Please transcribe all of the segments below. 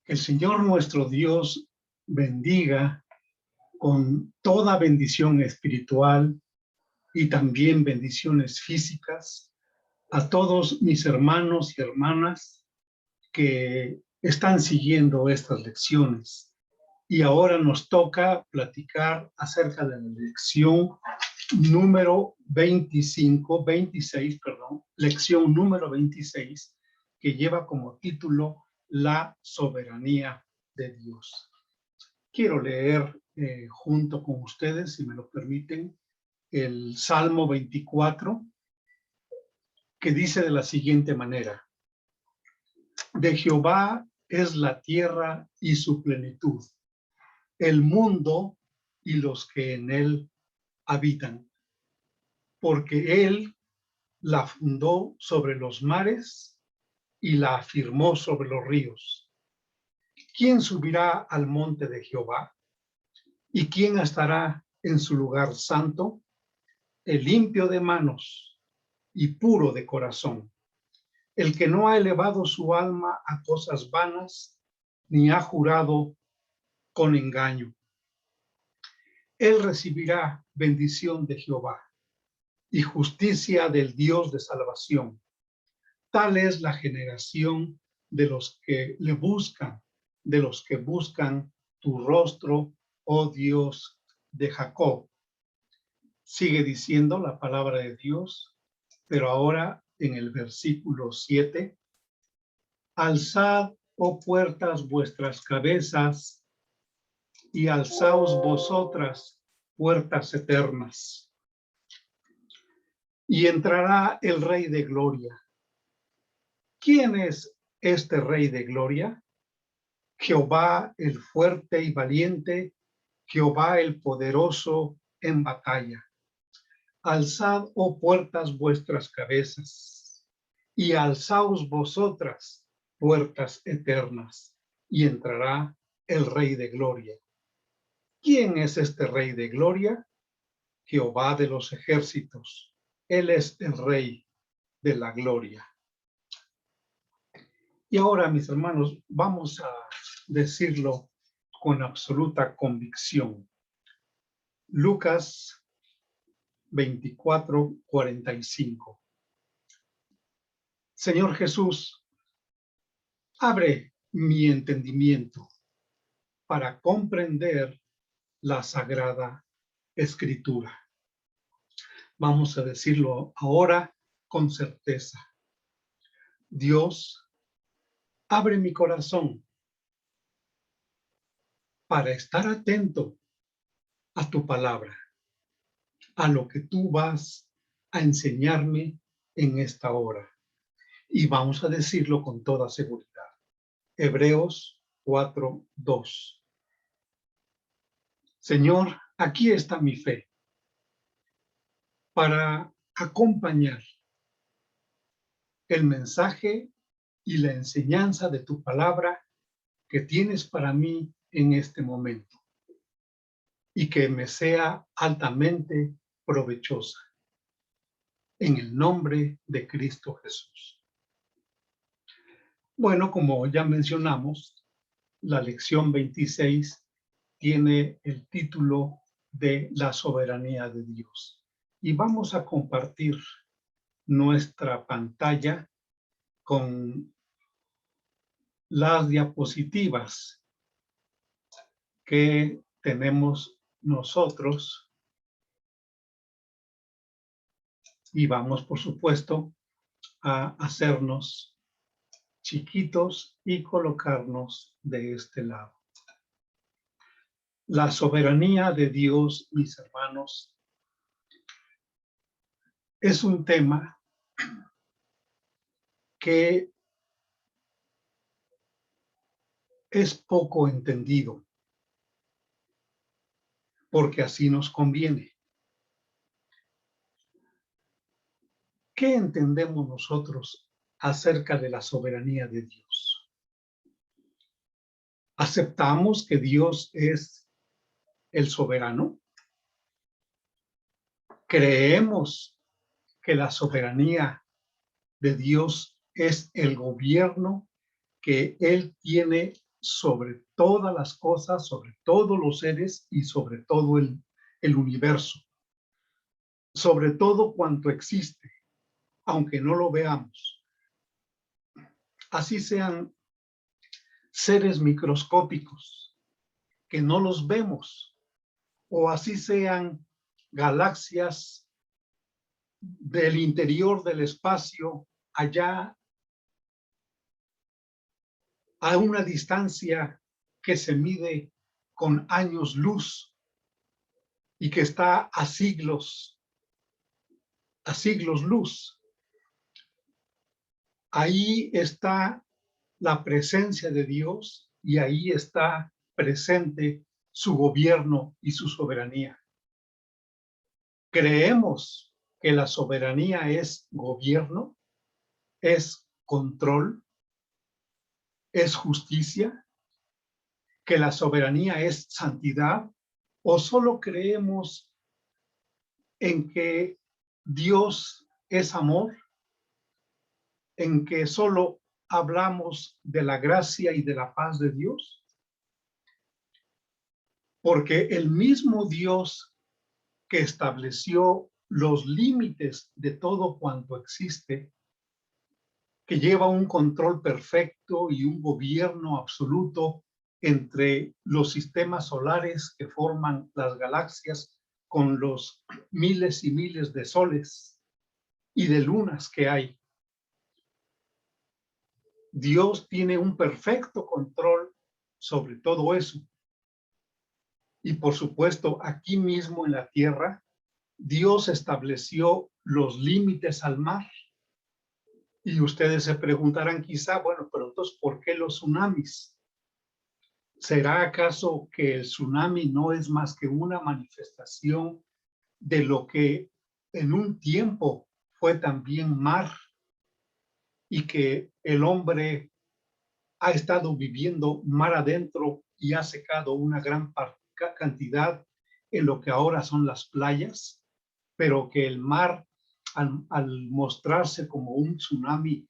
Que el Señor nuestro Dios bendiga con toda bendición espiritual y también bendiciones físicas a todos mis hermanos y hermanas que están siguiendo estas lecciones. Y ahora nos toca platicar acerca de la lección número 26, que lleva como título La soberanía de Dios. Quiero leer junto con ustedes, si me lo permiten, el Salmo 24, que dice de la siguiente manera: de Jehová es la tierra y su plenitud, el mundo y los que en él habitan, porque él la fundó sobre los mares y la afirmó sobre los ríos. ¿Quién subirá al monte de Jehová? ¿Y quién estará en su lugar santo? El limpio de manos y puro de corazón, el que no ha elevado su alma a cosas vanas, ni ha jurado con engaño. Él recibirá bendición de Jehová y justicia del Dios de salvación. Tal es la generación de los que le buscan, de los que buscan tu rostro, oh Dios de Jacob. Sigue diciendo la palabra de Dios, pero ahora en el versículo 7, alzad, oh puertas, vuestras cabezas, y alzaos vosotras, puertas eternas, y entrará el Rey de Gloria. ¿Quién es este Rey de Gloria? Jehová el fuerte y valiente, Jehová el poderoso en batalla. Alzad, oh puertas, vuestras cabezas, y alzaos vosotras, puertas eternas, y entrará el Rey de Gloria. ¿Quién es este Rey de Gloria? Jehová de los ejércitos. Él es el Rey de la Gloria. Y ahora, mis hermanos, vamos a decirlo con absoluta convicción. Lucas 24:45. Señor Jesús, abre mi entendimiento para comprender la Sagrada Escritura. Vamos a decirlo ahora con certeza. Dios, abre mi corazón para estar atento a tu palabra, a lo que tú vas a enseñarme en esta hora. Y vamos a decirlo con toda seguridad. Hebreos 4:2. Señor, aquí está mi fe para acompañar el mensaje y la enseñanza de tu palabra que tienes para mí en este momento, y que me sea altamente provechosa. En el nombre de Cristo Jesús. Bueno, como ya mencionamos, la lección 26 tiene el título de la soberanía de Dios. Y vamos a compartir nuestra pantalla con las diapositivas que tenemos nosotros. Y vamos, por supuesto, a hacernos chiquitos y colocarnos de este lado. La soberanía de Dios, mis hermanos, es un tema que es poco entendido, porque así nos conviene. ¿Qué entendemos nosotros acerca de la soberanía de Dios? ¿Aceptamos que Dios es el soberano? ¿Creemos que la soberanía de Dios es el gobierno que Él tiene sobre todas las cosas, sobre todos los seres y sobre todo el universo, sobre todo cuanto existe, aunque no lo veamos. Así sean seres microscópicos que no los vemos, o así sean galaxias del interior del espacio, allá a una distancia que se mide con años luz y que está a siglos luz. Ahí está la presencia de Dios y ahí está presente su gobierno y su soberanía. Creemos que la soberanía es gobierno, es control, es justicia, que la soberanía es santidad, o solo creemos en que Dios es amor, en que solo hablamos de la gracia y de la paz de Dios, porque el mismo Dios que estableció los límites de todo cuanto existe, que lleva un control perfecto y un gobierno absoluto entre los sistemas solares que forman las galaxias con los miles y miles de soles y de lunas que hay. Dios tiene un perfecto control sobre todo eso. Y por supuesto, aquí mismo en la tierra, Dios estableció los límites al mar. Y ustedes se preguntarán quizá, bueno, pero entonces, ¿por qué los tsunamis? ¿Será acaso que el tsunami no es más que una manifestación de lo que en un tiempo fue también mar y que el hombre ha estado viviendo mar adentro y ha secado una gran cantidad en lo que ahora son las playas, pero que el mar, al mostrarse como un tsunami,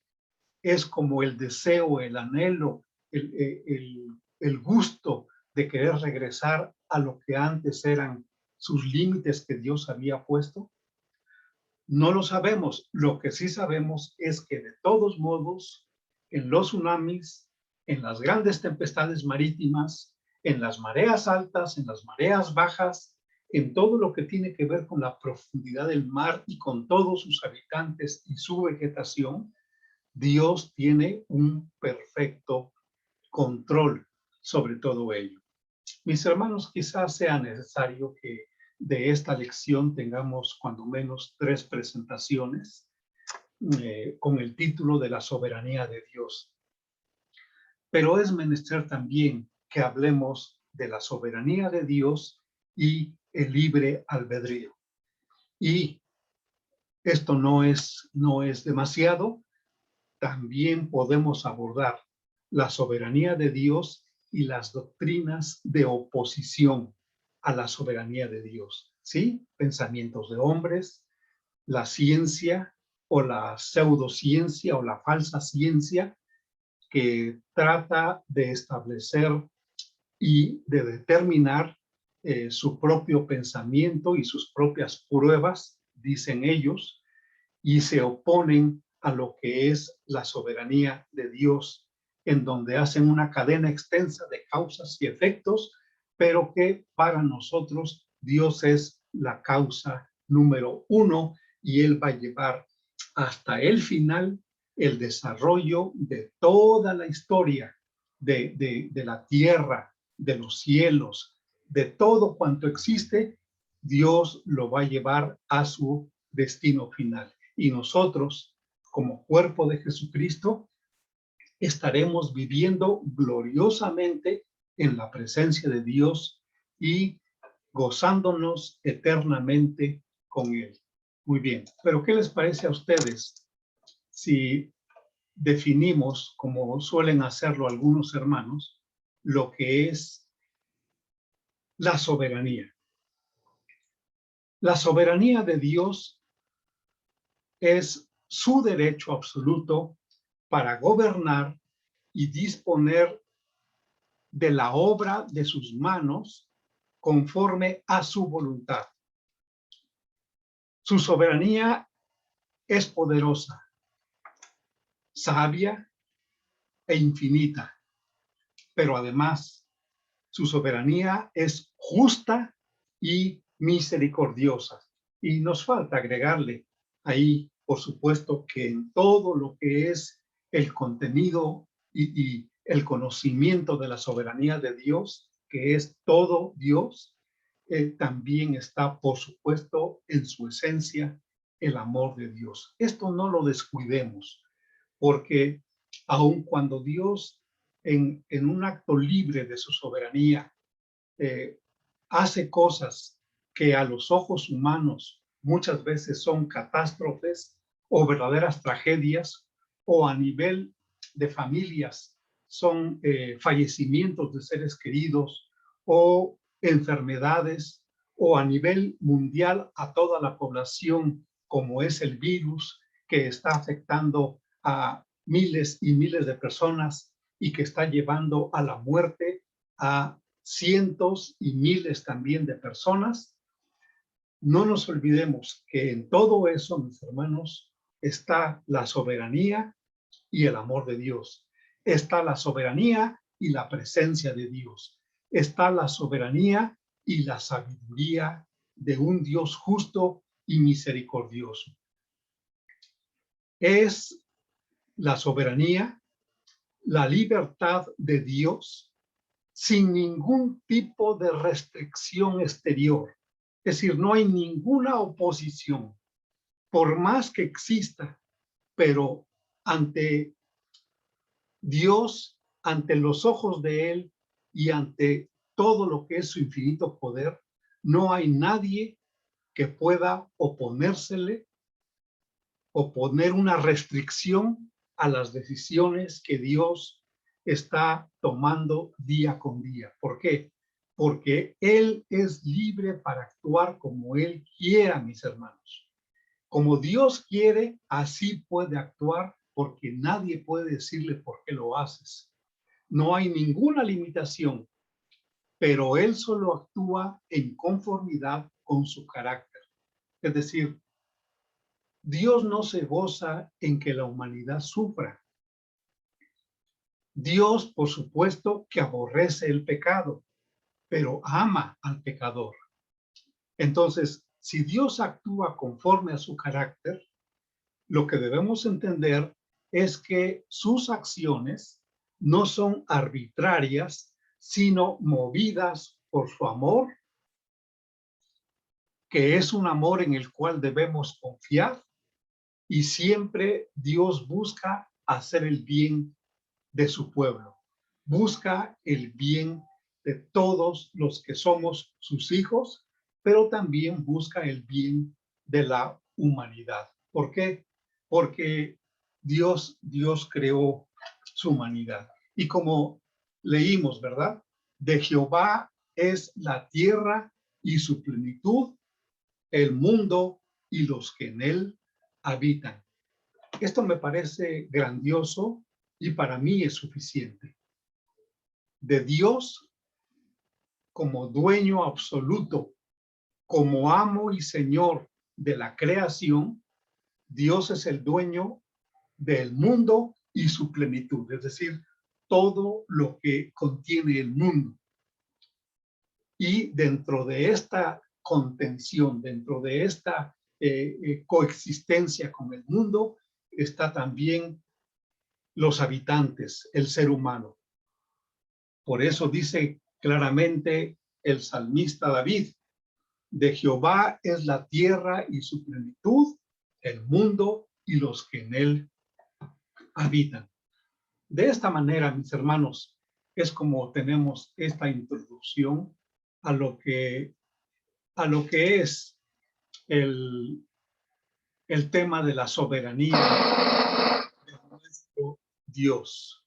es como el deseo, el anhelo, el gusto de querer regresar a lo que antes eran sus límites que Dios había puesto? No lo sabemos. Lo que sí sabemos es que de todos modos, en los tsunamis, en las grandes tempestades marítimas, en las mareas altas, en las mareas bajas, en todo lo que tiene que ver con la profundidad del mar y con todos sus habitantes y su vegetación, Dios tiene un perfecto control sobre todo ello. Mis hermanos, quizás sea necesario que de esta lección tengamos cuando menos 3 presentaciones con el título de la soberanía de Dios. Pero es menester también que hablemos de la soberanía de Dios y el libre albedrío. Y esto no es demasiado. También podemos abordar la soberanía de Dios y las doctrinas de oposición a la soberanía de Dios, ¿sí? Pensamientos de hombres, la ciencia o la pseudociencia o la falsa ciencia que trata de establecer y de determinar su propio pensamiento y sus propias pruebas, dicen ellos, y se oponen a lo que es la soberanía de Dios, en donde hacen una cadena extensa de causas y efectos, pero que para nosotros Dios es la causa número 1 y Él va a llevar hasta el final el desarrollo de toda la historia de la tierra, de los cielos, de todo cuanto existe. Dios lo va a llevar a su destino final. Y nosotros, como cuerpo de Jesucristo, estaremos viviendo gloriosamente en la presencia de Dios y gozándonos eternamente con Él. Muy bien, pero ¿qué les parece a ustedes si definimos, como suelen hacerlo algunos hermanos, lo que es la soberanía? La soberanía de Dios es su derecho absoluto para gobernar y disponer de la obra de sus manos conforme a su voluntad. Su soberanía es poderosa, sabia e infinita, pero además su soberanía es justa y misericordiosa. Y nos falta agregarle ahí, por supuesto, que en todo lo que es el contenido y el conocimiento de la soberanía de Dios, que es todo Dios, también está, por supuesto, en su esencia, el amor de Dios. Esto no lo descuidemos, porque aun cuando Dios, en un acto libre de su soberanía, eh, hace cosas que a los ojos humanos muchas veces son catástrofes o verdaderas tragedias, o a nivel de familias son fallecimientos de seres queridos o enfermedades, o a nivel mundial a toda la población, como es el virus que está afectando a miles y miles de personas y que está llevando a la muerte a cientos y miles también de personas. No nos olvidemos que en todo eso, mis hermanos, está la soberanía y el amor de Dios. Está la soberanía y la presencia de Dios. Está la soberanía y la sabiduría de un Dios justo y misericordioso. Es la soberanía, la libertad de Dios sin ningún tipo de restricción exterior. Es decir, no hay ninguna oposición, por más que exista, pero ante Dios, ante los ojos de Él y ante todo lo que es su infinito poder, no hay nadie que pueda oponérsele o poner una restricción a las decisiones que Dios está tomando día con día. ¿Por qué? Porque Él es libre para actuar como Él quiera, mis hermanos. Como Dios quiere, así puede actuar, porque nadie puede decirle por qué lo haces. No hay ninguna limitación, pero Él solo actúa en conformidad con su carácter. Es decir, Dios no se goza en que la humanidad sufra. Dios, por supuesto, que aborrece el pecado, pero ama al pecador. Entonces, si Dios actúa conforme a su carácter, lo que debemos entender es que sus acciones no son arbitrarias, sino movidas por su amor, que es un amor en el cual debemos confiar, y siempre Dios busca hacer el bien de su pueblo. Busca el bien de todos los que somos sus hijos, pero también busca el bien de la humanidad. ¿Por qué? Porque Dios creó su humanidad. Y como leímos, ¿verdad? De Jehová es la tierra y su plenitud, el mundo y los que en él habitan. Esto me parece grandioso y para mí es suficiente. De Dios como dueño absoluto, como amo y señor de la creación, Dios es el dueño del mundo y su plenitud, es decir, todo lo que contiene el mundo. Y dentro de esta contención, dentro de esta coexistencia con el mundo, está también los habitantes, el ser humano. Por eso dice claramente el salmista David: de Jehová es la tierra y su plenitud, el mundo y los que en él habitan. De esta manera, mis hermanos, es como tenemos esta introducción a lo que es el tema de la soberanía de nuestro Dios.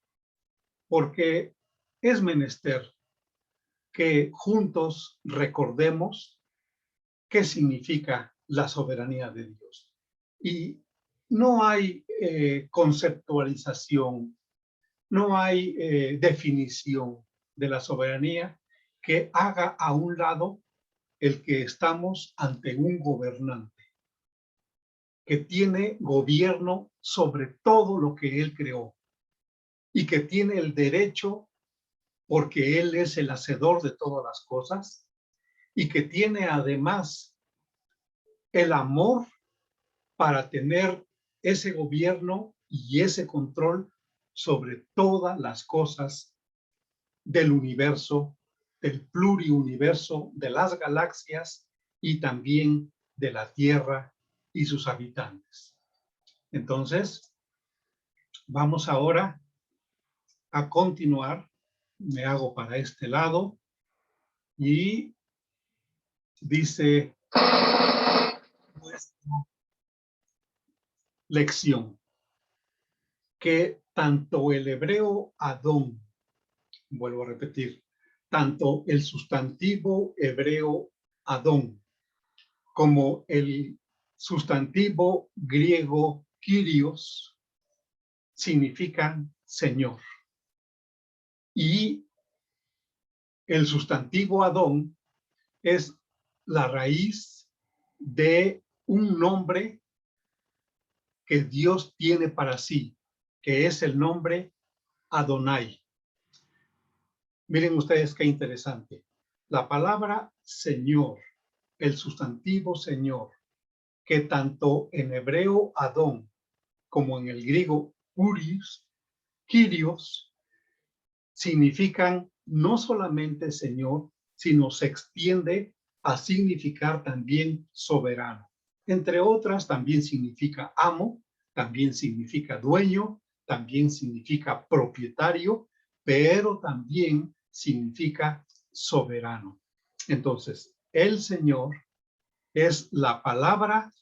Porque es menester que juntos recordemos qué significa la soberanía de Dios. Y no hay conceptualización, no hay definición, de la soberanía que haga a un lado el que estamos ante un gobernante que tiene gobierno sobre todo lo que él creó y que tiene el derecho, porque él es el hacedor de todas las cosas, y que tiene además el amor para tener ese gobierno y ese control sobre todas las cosas del universo, del pluriuniverso, de las galaxias y también de la Tierra y sus habitantes. Entonces, vamos ahora a continuar. Me hago para este lado y dice nuestra lección que tanto el hebreo Adón, vuelvo a repetir, tanto el sustantivo hebreo Adón como el sustantivo griego Kyrios significan Señor. Y el sustantivo Adón es la raíz de un nombre que Dios tiene para sí, que es el nombre Adonai. Miren ustedes qué interesante. La palabra Señor, el sustantivo Señor, que tanto en hebreo Adón como en el griego Kyrios, significan no solamente Señor, sino se extiende a significar también soberano. Entre otras, también significa amo, también significa dueño, también significa propietario, pero también significa soberano. Entonces, el Señor es la palabra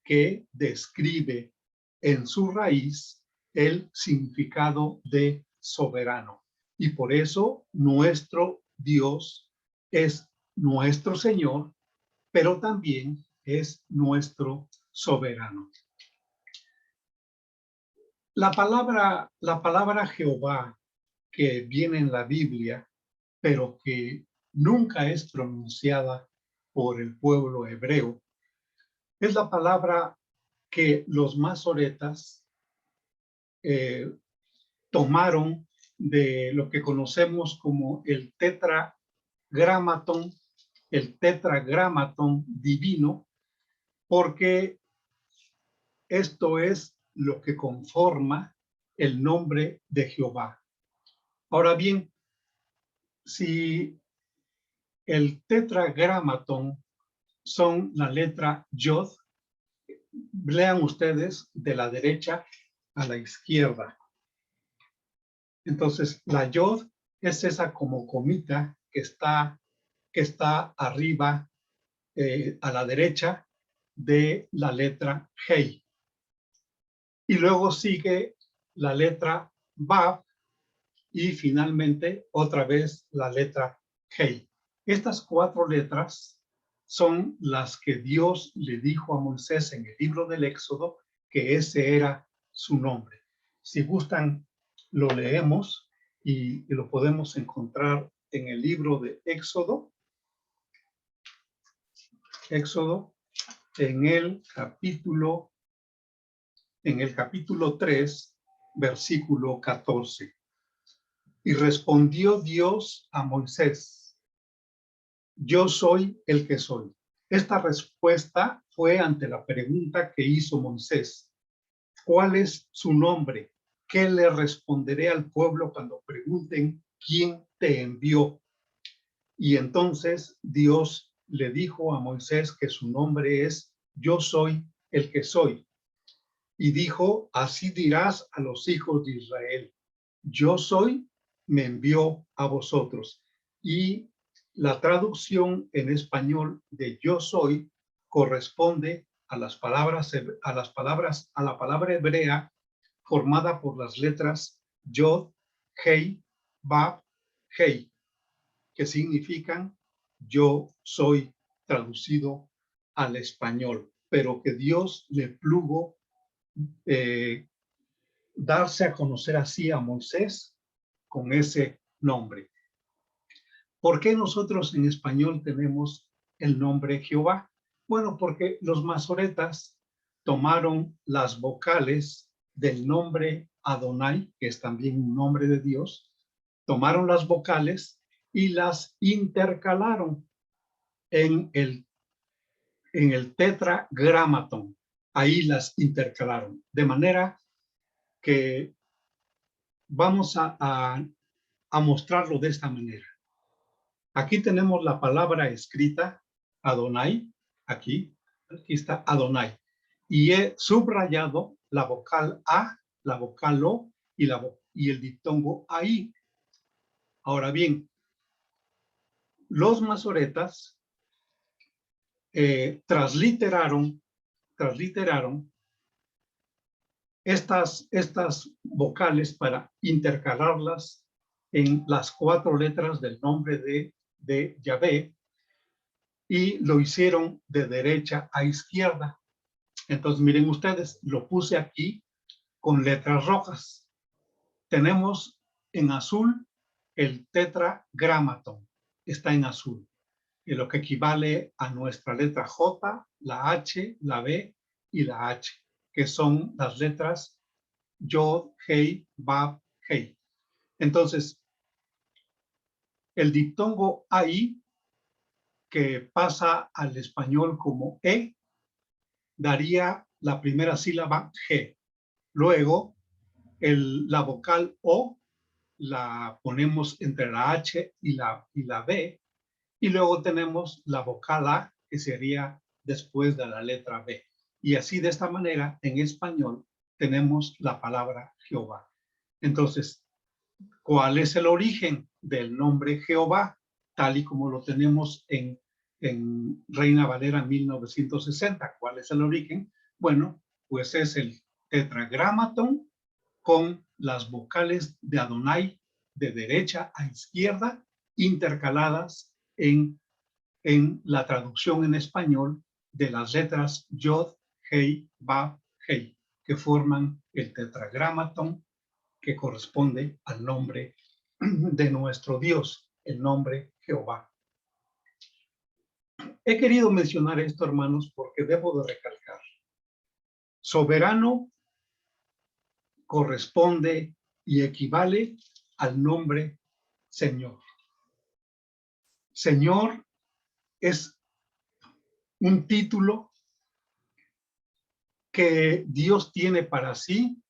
que describe en su raíz el significado de soberano. Y por eso nuestro Dios es nuestro Señor, pero también es nuestro soberano. La palabra Jehová que viene en la Biblia, pero que nunca es pronunciada por el pueblo hebreo, es la palabra que los masoretas tomaron de lo que conocemos como el tetragramatón divino, porque esto es lo que conforma el nombre de Jehová. Ahora bien, si el tetragramatón son la letra Yod, lean ustedes de la derecha a la izquierda. Entonces, la Yod es esa como comita que está arriba a la derecha de la letra Hei. Y luego sigue la letra Vav y finalmente otra vez la letra Hei. Estas 4 letras son las que Dios le dijo a Moisés en el libro del Éxodo que ese era su nombre. Si gustan, lo leemos y lo podemos encontrar en el libro de Éxodo. Éxodo, en el capítulo 3, versículo 14. Y respondió Dios a Moisés: yo soy el que soy. Esta respuesta fue ante la pregunta que hizo Moisés: ¿cuál es su nombre? ¿Qué le responderé al pueblo cuando pregunten quién te envió? Y entonces Dios le dijo a Moisés que su nombre es yo soy el que soy. Y dijo: así dirás a los hijos de Israel: yo soy, me envió a vosotros. Y la traducción en español de yo soy corresponde a la palabra hebrea formada por las letras Yod, Hei, Vav, Hei, que significan yo soy, traducido al español, pero que Dios le plugo darse a conocer así a Moisés con ese nombre. ¿Por qué nosotros en español tenemos el nombre Jehová? Bueno, porque los masoretas tomaron las vocales del nombre Adonai, que es también un nombre de Dios, tomaron las vocales y las intercalaron en el tetragramaton. Ahí las intercalaron. De manera que vamos a mostrarlo de esta manera. Aquí tenemos la palabra escrita, Adonai, aquí está Adonai. Y he subrayado la vocal A, la vocal O y el diptongo AI. Ahora bien, los masoretas transliteraron estas vocales para intercalarlas en las 4 letras del nombre de Yahvé, y lo hicieron de derecha a izquierda. Entonces, miren ustedes, lo puse aquí con letras rojas. Tenemos en azul el tetragramaton, está en azul, y lo que equivale a nuestra letra J, la H, la B y la H, que son las letras Yod, Hei, Bab, Hei. Entonces, el diptongo AI, que pasa al español como E, daría la primera sílaba G. Luego, la vocal O la ponemos entre la H y la B, y luego tenemos la vocal A, que sería después de la letra B. Y así, de esta manera, en español, tenemos la palabra Jehová. Entonces, ¿cuál es el origen del nombre Jehová? Tal y como lo tenemos en Reina Valera 1960. ¿Cuál es el origen? Bueno, pues es el tetragramaton con las vocales de Adonai de derecha a izquierda intercaladas en la traducción en español de las letras Yod, Hei, Bab, Hei, que forman el tetragramaton que corresponde al nombre de nuestro Dios, el nombre Jehová. He querido mencionar esto, hermanos, porque debo de recalcar. Soberano corresponde y equivale al nombre Señor. Señor es un título que Dios tiene para sí,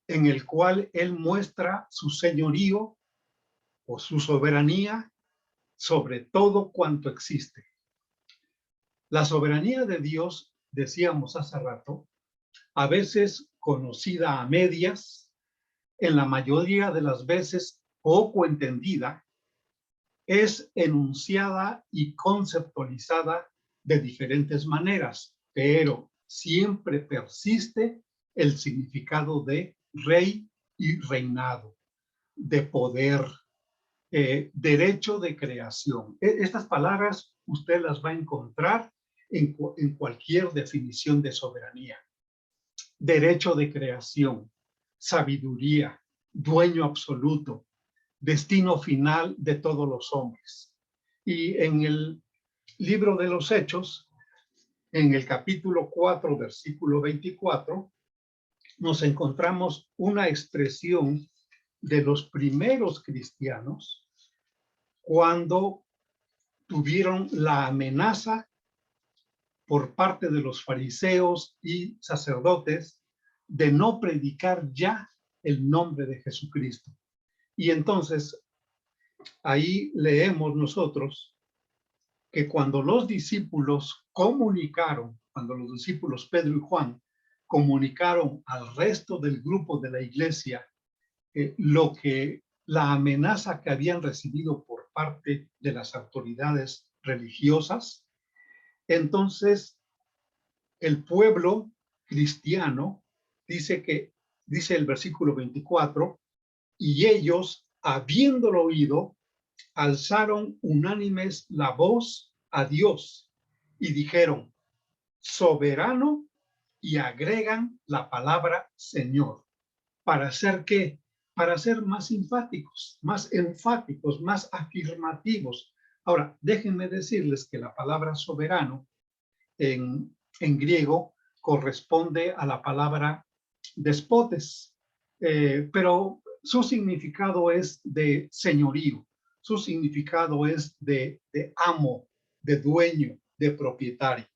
en el cual Él muestra su señorío o su soberanía sobre todo cuanto existe. La soberanía de Dios, decíamos hace rato, a veces conocida a medias, en la mayoría de las veces poco entendida, es enunciada y conceptualizada de diferentes maneras, pero siempre persiste el significado de rey y reinado, de poder, derecho de creación. Estas palabras usted las va a encontrar en cualquier definición de soberanía. Derecho de creación, sabiduría, dueño absoluto, destino final de todos los hombres. Y en el libro de los Hechos, en el capítulo 4, versículo 24, nos encontramos una expresión de los primeros cristianos cuando tuvieron la amenaza por parte de los fariseos y sacerdotes de no predicar ya el nombre de Jesucristo. Y entonces ahí leemos nosotros que cuando los discípulos comunicaron, cuando los discípulos Pedro y Juan comunicaron al resto del grupo de la iglesia la amenaza que habían recibido por parte de las autoridades religiosas, entonces el pueblo cristiano dice el versículo 24, y ellos, habiéndolo oído, alzaron unánimes la voz a Dios y dijeron, soberano, y agregan la palabra Señor. ¿Para hacer qué? para ser más enfáticos, más afirmativos. Ahora, déjenme decirles que la palabra soberano en griego corresponde a la palabra despotes, pero su significado es de señorío, su significado es de amo, de dueño, de propietario,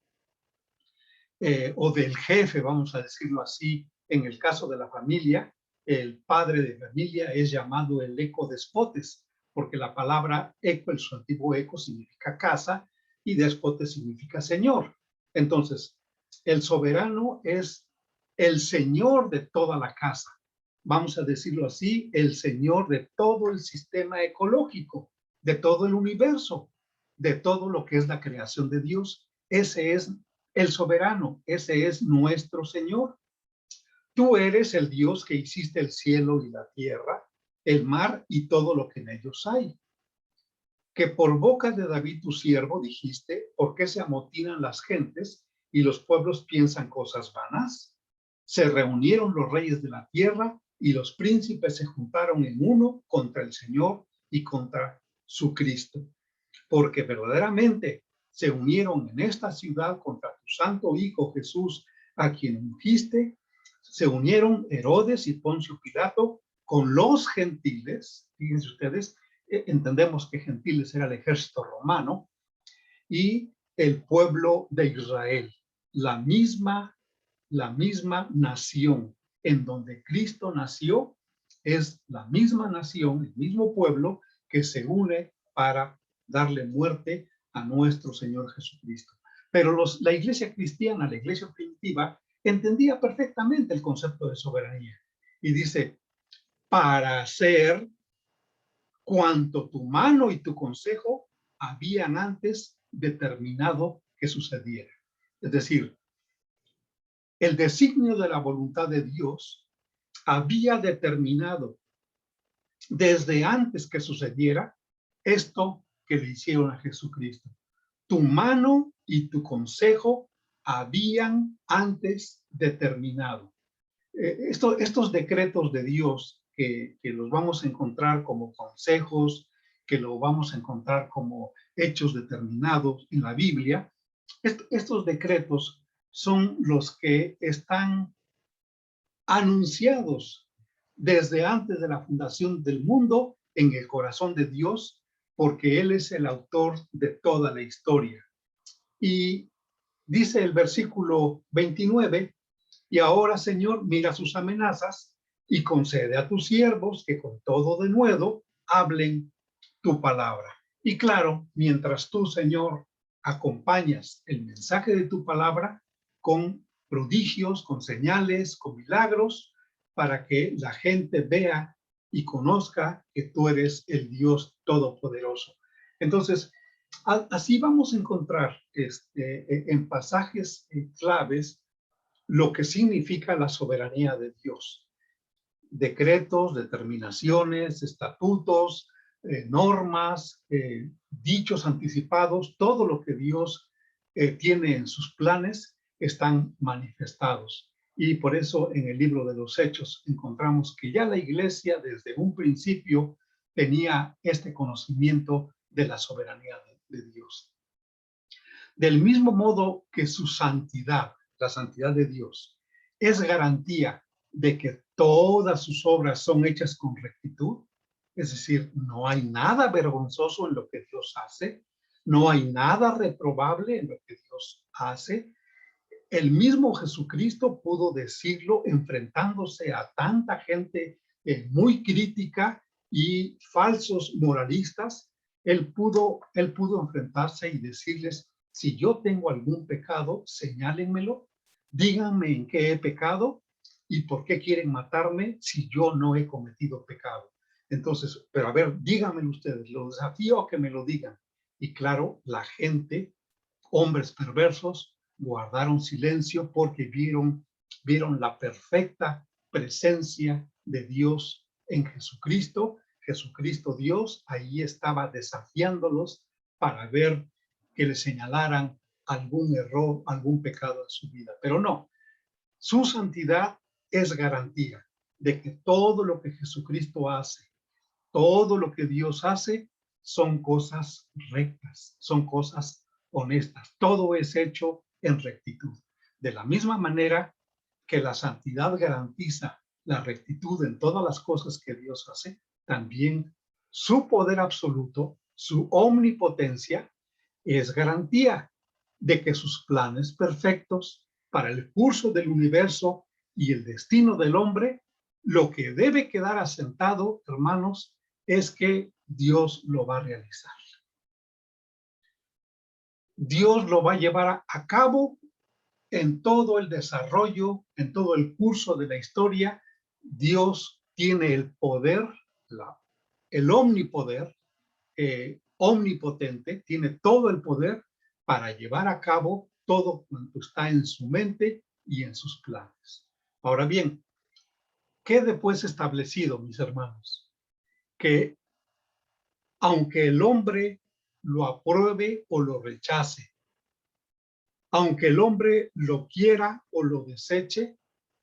o del jefe, vamos a decirlo así. En el caso de la familia, el padre de familia es llamado el ecodespotes, porque la palabra eco, el sustantivo eco, significa casa y despotes significa señor. Entonces, el soberano es el señor de toda la casa. Vamos a decirlo así, el señor de todo el sistema ecológico, de todo el universo, de todo lo que es la creación de Dios. Ese es el soberano, ese es nuestro Señor. Tú eres el Dios que hiciste el cielo y la tierra, el mar y todo lo que en ellos hay. Que por boca de David tu siervo dijiste, ¿por qué se amotinan las gentes y los pueblos piensan cosas vanas? Se reunieron los reyes de la tierra y los príncipes se juntaron en uno contra el Señor y contra su Cristo. Porque verdaderamente se unieron en esta ciudad contra tu santo Hijo Jesús, a quien ungiste. Se unieron Herodes y Poncio Pilato con los gentiles. Fíjense ustedes, entendemos que gentiles era el ejército romano, y el pueblo de Israel, la misma nación en donde Cristo nació, es la misma nación, el mismo pueblo que se une para darle muerte a nuestro Señor Jesucristo. Pero la iglesia cristiana, la iglesia primitiva, entendía perfectamente el concepto de soberanía y dice, para hacer cuanto tu mano y tu consejo habían antes determinado que sucediera. Es decir, el designio de la voluntad de Dios había determinado desde antes que sucediera esto que le hicieron a Jesucristo. Tu mano y tu consejo habían antes determinado. Estos decretos de Dios que los vamos a encontrar como consejos, que lo vamos a encontrar como hechos determinados en la Biblia, estos decretos son los que están anunciados desde antes de la fundación del mundo en el corazón de Dios, porque Él es el autor de toda la historia. Y dice el versículo 29, y ahora, Señor, mira sus amenazas y concede a tus siervos que con todo denuedo hablen tu palabra. Y claro, mientras tú, Señor, acompañas el mensaje de tu palabra con prodigios, con señales, con milagros, para que la gente vea y conozca que tú eres el Dios Todopoderoso. Entonces, así vamos a encontrar en pasajes claves lo que significa la soberanía de Dios. Decretos, determinaciones, estatutos, normas, dichos anticipados, todo lo que Dios tiene en sus planes están manifestados. Y por eso en el libro de los Hechos encontramos que ya la iglesia desde un principio tenía este conocimiento de la soberanía de Dios. Del mismo modo que su santidad, la santidad de Dios, es garantía de que todas sus obras son hechas con rectitud, es decir, no hay nada vergonzoso en lo que Dios hace, no hay nada reprobable en lo que Dios hace. El mismo Jesucristo pudo decirlo enfrentándose a tanta gente muy crítica y falsos moralistas. Él pudo enfrentarse y decirles, si yo tengo algún pecado, señálenmelo, díganme en qué he pecado y por qué quieren matarme si yo no he cometido pecado. Entonces, pero a ver, díganmelo ustedes, los desafío a que me lo digan. Y claro, la gente, hombres perversos, guardaron silencio porque vieron la perfecta presencia de Dios en Jesucristo. Jesucristo Dios ahí estaba desafiándolos para ver que le señalaran algún error, algún pecado en su vida. Pero no, su santidad es garantía de que todo lo que Jesucristo hace, todo lo que Dios hace, son cosas rectas, son cosas honestas. Todo es hecho en rectitud. De la misma manera que la santidad garantiza la rectitud en todas las cosas que Dios hace, también su poder absoluto, su omnipotencia, es garantía de que sus planes perfectos para el curso del universo y el destino del hombre, lo que debe quedar asentado, hermanos, es que Dios lo va a realizar. Dios lo va a llevar a cabo en todo el desarrollo, en todo el curso de la historia. Dios tiene el poder, el omnipoder, omnipotente, tiene todo el poder para llevar a cabo todo cuanto está en su mente y en sus planes. Ahora bien, quede pues establecido, mis hermanos, que aunque el hombre lo apruebe o lo rechace, aunque el hombre lo quiera o lo deseche,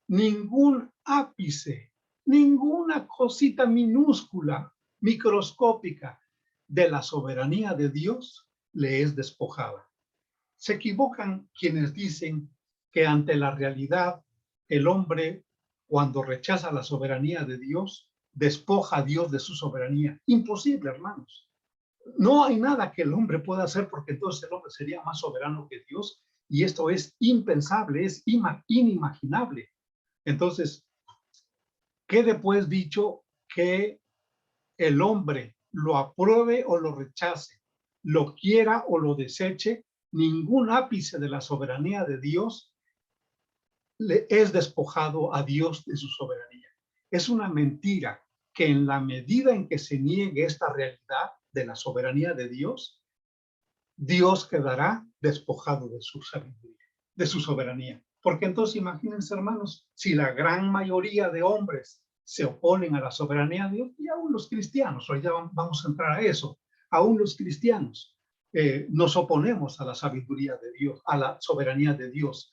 ningún ápice, ninguna cosita minúscula, microscópica de la soberanía de Dios le es despojada. Se equivocan quienes dicen que ante la realidad el hombre, cuando rechaza la soberanía de Dios, despoja a Dios de su soberanía. Imposible, hermanos. No hay nada que el hombre pueda hacer porque entonces el hombre sería más soberano que Dios y esto es impensable, es inimaginable. Entonces, quede pues dicho que el hombre lo apruebe o lo rechace, lo quiera o lo deseche, ningún ápice de la soberanía de Dios le es despojado a Dios de su soberanía. Es una mentira que en la medida en que se niegue esta realidad de la soberanía de Dios, Dios quedará despojado de su sabiduría, de su soberanía. Porque entonces imagínense, hermanos, si la gran mayoría de hombres se oponen a la soberanía de Dios, y aún los cristianos, hoy ya vamos a entrar a eso, aún los cristianos nos oponemos a la sabiduría de Dios, a la soberanía de Dios.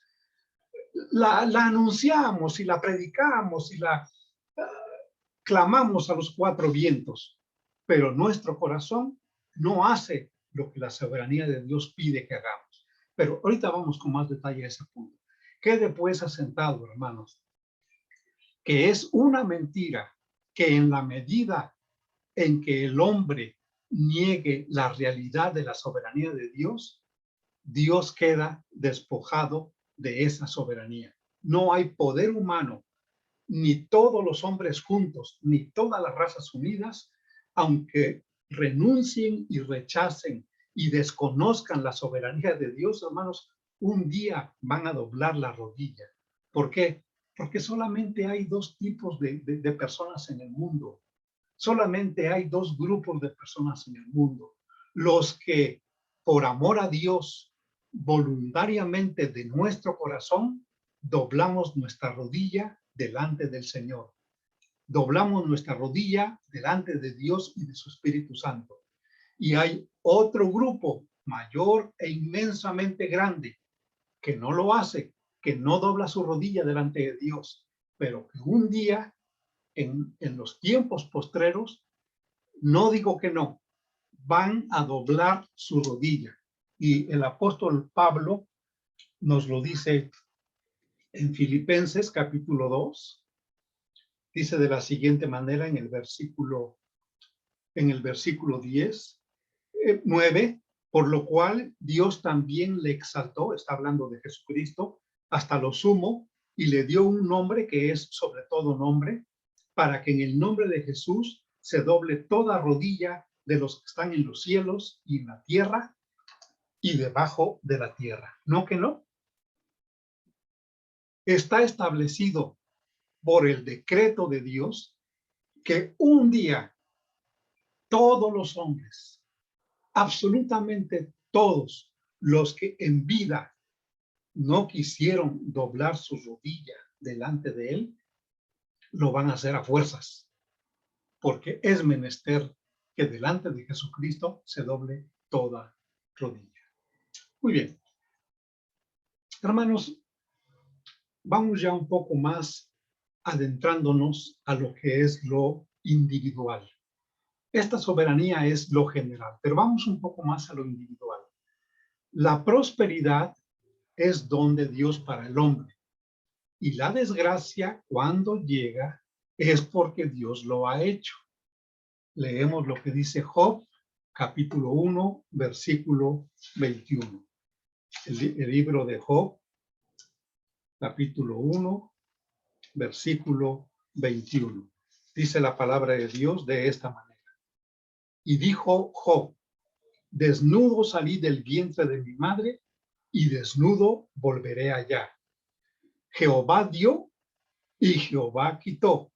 La anunciamos y la predicamos y la clamamos a los cuatro vientos, pero nuestro corazón no hace lo que la soberanía de Dios pide que hagamos. Pero ahorita vamos con más detalle a ese punto. Quede pues asentado, hermanos, que es una mentira que en la medida en que el hombre niegue la realidad de la soberanía de Dios, Dios queda despojado de esa soberanía. No hay poder humano, ni todos los hombres juntos, ni todas las razas unidas, aunque renuncien y rechacen y desconozcan la soberanía de Dios, hermanos, un día van a doblar la rodilla. ¿Por qué? Porque solamente hay dos tipos de personas en el mundo. Solamente hay dos grupos de personas en el mundo. Los que, por amor a Dios, voluntariamente de nuestro corazón, doblamos nuestra rodilla delante del Señor. Doblamos nuestra rodilla delante de Dios y de su Espíritu Santo. Y hay otro grupo mayor e inmensamente grande que no lo hace, que no dobla su rodilla delante de Dios, pero que un día, en los tiempos postreros, no digo que no, van a doblar su rodilla. Y el apóstol Pablo nos lo dice en Filipenses capítulo 2, dice de la siguiente manera en el versículo 10, 9, por lo cual Dios también le exaltó, está hablando de Jesucristo, hasta lo sumo, y le dio un nombre que es sobre todo nombre, para que en el nombre de Jesús se doble toda rodilla de los que están en los cielos y en la tierra y debajo de la tierra. ¿No que no? Está establecido por el decreto de Dios que un día todos los hombres, absolutamente todos los que en vida no quisieron doblar su rodilla delante de él, lo van a hacer a fuerzas, porque es menester que delante de Jesucristo se doble toda rodilla. Muy bien. Hermanos, vamos ya un poco más adentrándonos a lo que es lo individual. Esta soberanía es lo general, pero vamos un poco más a lo individual. La prosperidad es don de Dios para el hombre, y la desgracia, cuando llega, es porque Dios lo ha hecho. Leemos lo que dice Job, capítulo 1, versículo 21. El libro de Job, capítulo 1, versículo 21. Dice la palabra de Dios de esta manera. Y dijo Job, desnudo salí del vientre de mi madre, y desnudo volveré allá. Jehová dio, y Jehová quitó.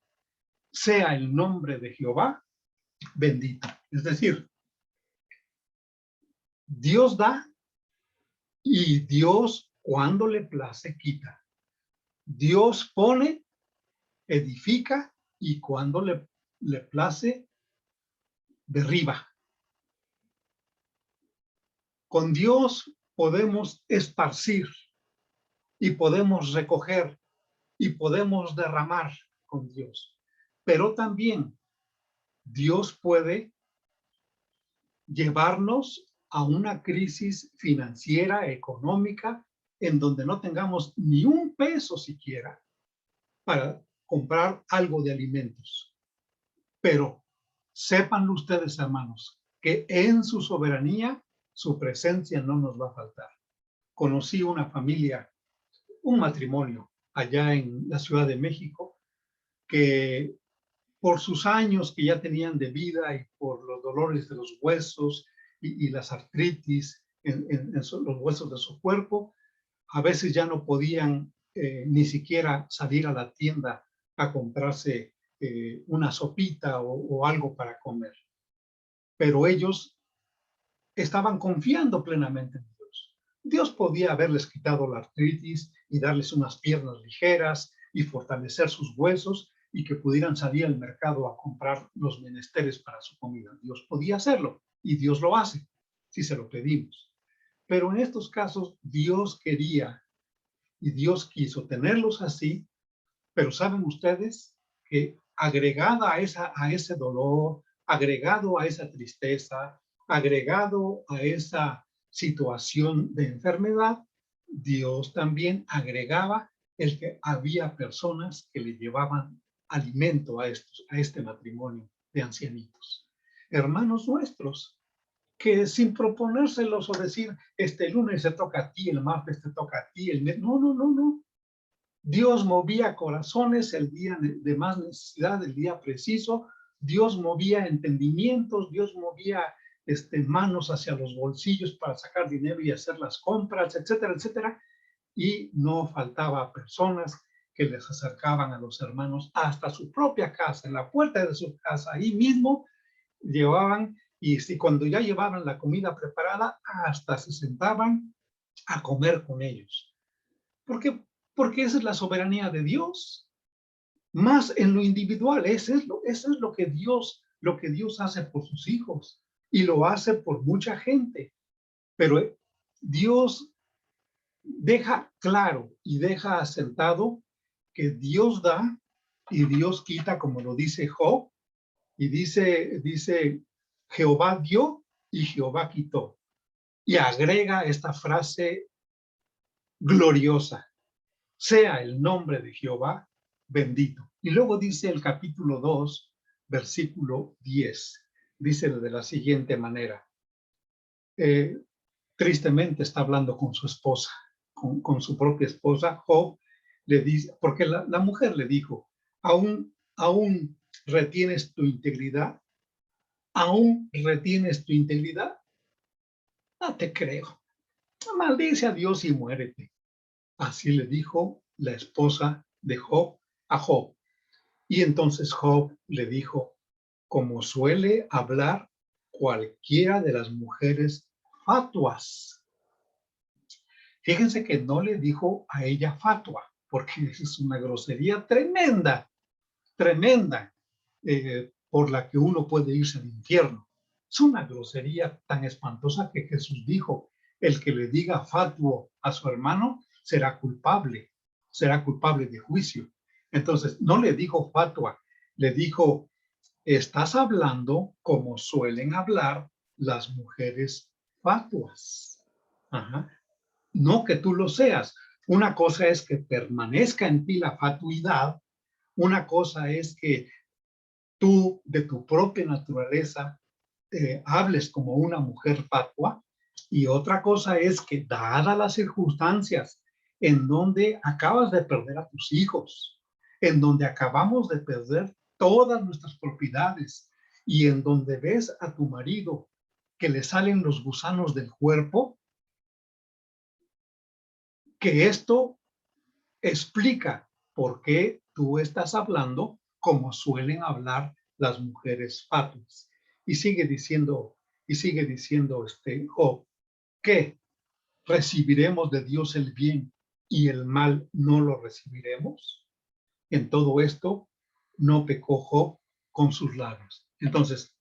Sea el nombre de Jehová bendito. Es decir, Dios da, y Dios, cuando le place, quita. Dios pone, edifica, y cuando le place, derriba. Con Dios podemos esparcir y podemos recoger y podemos derramar con Dios. Pero también Dios puede llevarnos a una crisis financiera, económica, en donde no tengamos ni un peso siquiera para comprar algo de alimentos. Pero sépanlo ustedes, hermanos, que en su soberanía, su presencia no nos va a faltar. Conocí una familia, un matrimonio allá en la Ciudad de México, que por sus años que ya tenían de vida y por los dolores de los huesos y las artritis en los huesos de su cuerpo, a veces ya no podían ni siquiera salir a la tienda a comprarse una sopita o algo para comer. Pero ellos estaban confiando plenamente en Dios. Dios podía haberles quitado la artritis y darles unas piernas ligeras y fortalecer sus huesos y que pudieran salir al mercado a comprar los menesteres para su comida. Dios podía hacerlo y Dios lo hace si se lo pedimos. Pero en estos casos Dios quería y Dios quiso tenerlos así, pero saben ustedes que agregada a ese dolor, agregado a esa tristeza, agregado a esa situación de enfermedad, Dios también agregaba el que había personas que le llevaban alimento a este matrimonio de ancianitos. Hermanos nuestros, que sin proponérselos o decir, este lunes se toca a ti, el martes te toca a ti, no, no, no, no. Dios movía corazones el día de más necesidad, el día preciso. Dios movía entendimientos, Dios movía manos hacia los bolsillos para sacar dinero y hacer las compras, etcétera, etcétera. Y no faltaba personas que les acercaban a los hermanos hasta su propia casa, en la puerta de su casa, ahí mismo llevaban, y cuando ya llevaban la comida preparada, hasta se sentaban a comer con ellos. ¿Por qué? Porque esa es la soberanía de Dios. Más en lo individual, eso es lo que Dios hace por sus hijos y lo hace por mucha gente. Pero Dios deja claro y deja asentado que Dios da y Dios quita, como lo dice Job, y dice Jehová dio y Jehová quitó. Y agrega esta frase gloriosa: sea el nombre de Jehová bendito. Y luego dice el capítulo 2, versículo 10. Dice de la siguiente manera. Tristemente está hablando con su esposa, con su propia esposa. Job le dice, porque la mujer le dijo, ¿aún retienes tu integridad? ¿Aún retienes tu integridad? No te creo. Maldice a Dios y muérete. Así le dijo la esposa de Job a Job. Y entonces Job le dijo, como suele hablar cualquiera de las mujeres fatuas. Fíjense que no le dijo a ella fatua, porque es una grosería tremenda, tremenda, por la que uno puede irse al infierno. Es una grosería tan espantosa que Jesús dijo, el que le diga fatuo a su hermano será culpable de juicio. Entonces, no le dijo fatua, le dijo, estás hablando como suelen hablar las mujeres fatuas. Ajá. No que tú lo seas. Una cosa es que permanezca en ti la fatuidad, una cosa es que tú de tu propia naturaleza hables como una mujer fatua, y otra cosa es que dadas las circunstancias en donde acabas de perder a tus hijos, en donde acabamos de perder todas nuestras propiedades y en donde ves a tu marido que le salen los gusanos del cuerpo, que esto explica por qué tú estás hablando como suelen hablar las mujeres fatuas. Y sigue diciendo Job, ¿qué? ¿Recibiremos de Dios el bien y el mal no lo recibiremos? En todo esto no pecó Job con sus labios. Entonces,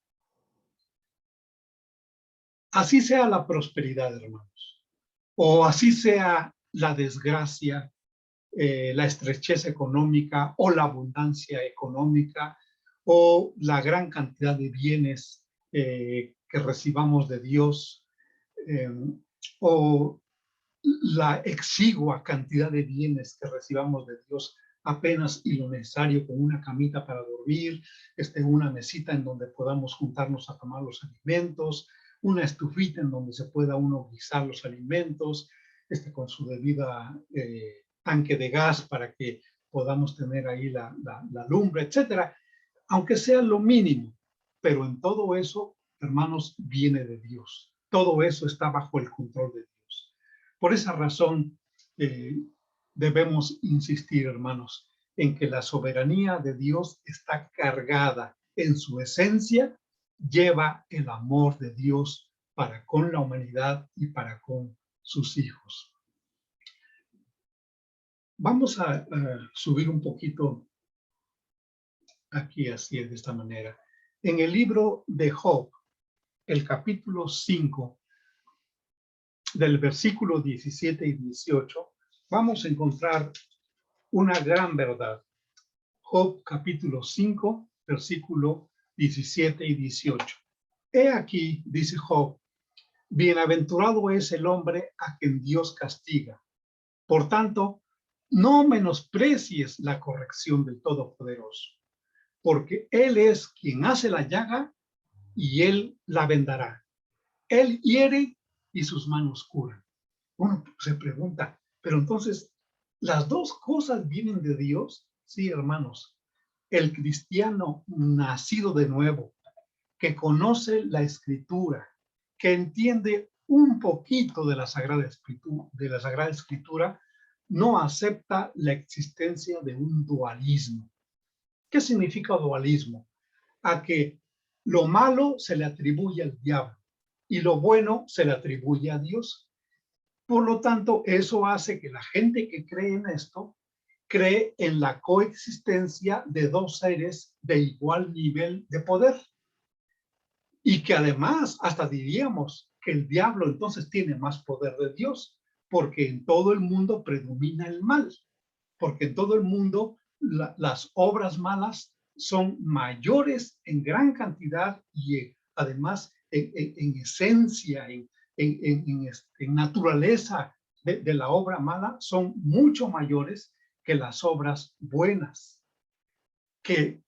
así sea la prosperidad, hermanos, o así sea la desgracia, la estrechez económica o la abundancia económica o la gran cantidad de bienes que recibamos de Dios, eh, o la exigua cantidad de bienes que recibamos de Dios, apenas y lo necesario, con una camita para dormir, una mesita en donde podamos juntarnos a tomar los alimentos, una estufita en donde se pueda uno guisar los alimentos, con su debida tanque de gas para que podamos tener ahí la lumbre, etcétera, aunque sea lo mínimo, pero en todo eso, hermanos, viene de Dios. Todo eso está bajo el control de Dios. Por esa razón, debemos insistir, hermanos, en que la soberanía de Dios está cargada en su esencia, lleva el amor de Dios para con la humanidad y para con sus hijos. Vamos a subir un poquito aquí, así de esta manera. En el libro de Job, el capítulo 5, del versículo 17 y 18, vamos a encontrar una gran verdad. Job capítulo 5, versículo 17 y 18. He aquí, dice Job, bienaventurado es el hombre a quien Dios castiga. Por tanto, no menosprecies la corrección del Todopoderoso, porque Él es quien hace la llaga y Él la vendará. Él hiere y sus manos curan. Uno se pregunta, pero entonces, ¿las dos cosas vienen de Dios? Sí, hermanos. El cristiano nacido de nuevo, que conoce la Escritura, que entiende un poquito de la Sagrada Escritura, no acepta la existencia de un dualismo. ¿Qué significa dualismo? A que lo malo se le atribuye al diablo y lo bueno se le atribuye a Dios. Por lo tanto, eso hace que la gente que cree en esto cree en la coexistencia de dos seres de igual nivel de poder, y que además hasta diríamos que el diablo entonces tiene más poder de Dios, porque en todo el mundo predomina el mal, porque en todo el mundo las obras malas son mayores en gran cantidad y además en esencia, en naturaleza de la obra mala, son mucho mayores que las obras buenas, que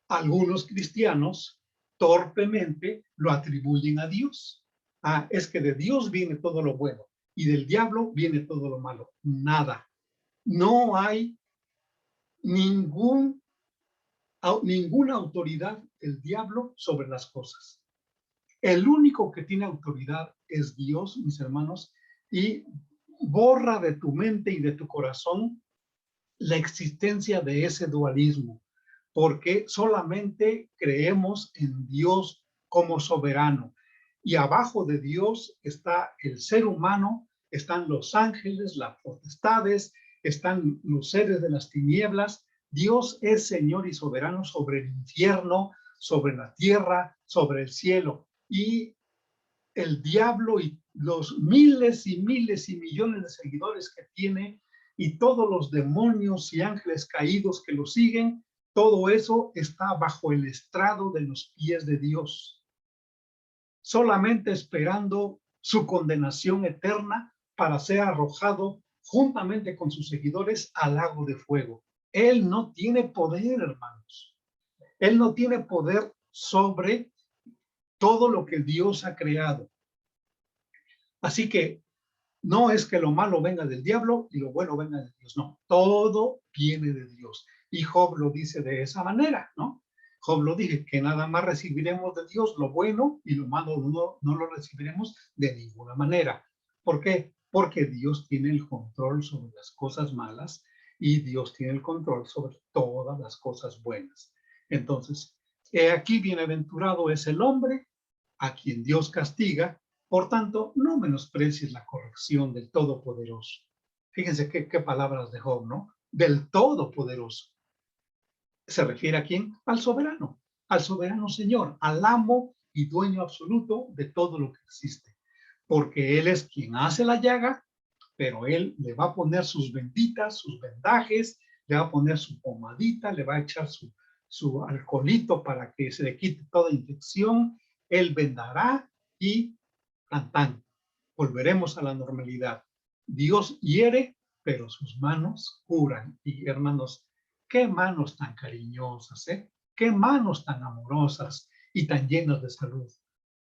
algunos cristianos torpemente lo atribuyen a Dios. Ah, es que de Dios viene todo lo bueno y del diablo viene todo lo malo. Nada. No hay ninguna autoridad del diablo sobre las cosas. El único que tiene autoridad es Dios, mis hermanos, y borra de tu mente y de tu corazón la existencia de ese dualismo, porque solamente creemos en Dios como soberano. Y abajo de Dios está el ser humano, están los ángeles, las potestades, están los seres de las tinieblas. Dios es Señor y soberano sobre el infierno, sobre la tierra, sobre el cielo. Y el diablo y los miles y miles y millones de seguidores que tiene y todos los demonios y ángeles caídos que lo siguen, todo eso está bajo el estrado de los pies de Dios, solamente esperando su condenación eterna para ser arrojado juntamente con sus seguidores al lago de fuego. Él no tiene poder, hermanos. Él no tiene poder sobre todo lo que Dios ha creado. Así que no es que lo malo venga del diablo y lo bueno venga de Dios. No, todo viene de Dios. Y Job lo dice de esa manera, ¿no? Job lo dice, que nada más recibiremos de Dios lo bueno y lo malo no lo recibiremos de ninguna manera. ¿Por qué? Porque Dios tiene el control sobre las cosas malas y Dios tiene el control sobre todas las cosas buenas. Entonces, aquí bienaventurado es el hombre a quien Dios castiga. Por tanto, no menosprecies la corrección del Todopoderoso. Fíjense qué palabras de Job, ¿no? Del Todopoderoso. ¿Se refiere a quién? Al soberano Señor, al amo y dueño absoluto de todo lo que existe. Porque Él es quien hace la llaga, pero Él le va a poner sus benditas, sus vendajes, le va a poner su pomadita, le va a echar su alcoholito para que se le quite toda infección. Él vendará y tan, volveremos a la normalidad. Dios hiere, pero sus manos curan. Y hermanos, qué manos tan cariñosas, ¿eh? Qué manos tan amorosas y tan llenas de salud.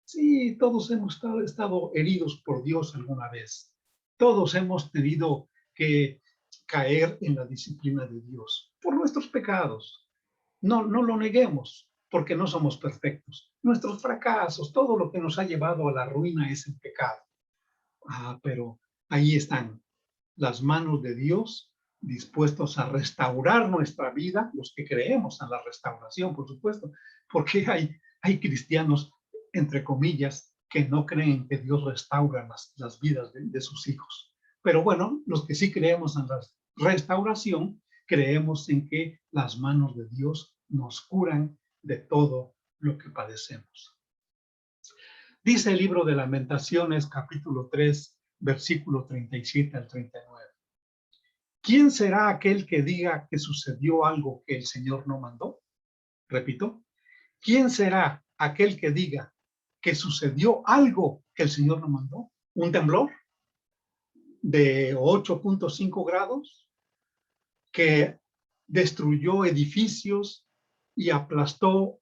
Sí, todos hemos estado heridos por Dios alguna vez. Todos hemos tenido que caer en la disciplina de Dios por nuestros pecados. No lo neguemos, porque no somos perfectos. Nuestros fracasos, todo lo que nos ha llevado a la ruina es el pecado. Pero ahí están las manos de Dios dispuestos a restaurar nuestra vida, los que creemos en la restauración, por supuesto, porque hay cristianos, entre comillas, que no creen que Dios restaura las vidas de sus hijos. Pero bueno, los que sí creemos en la restauración, creemos en que las manos de Dios nos curan de todo lo que padecemos. Dice el libro de Lamentaciones, capítulo 3, versículo 37 al 39. ¿Quién será aquel que diga que sucedió algo que el Señor no mandó? Repito, ¿quién será aquel que diga que sucedió algo que el Señor no mandó? ¿Un temblor de 8.5 grados que destruyó edificios y aplastó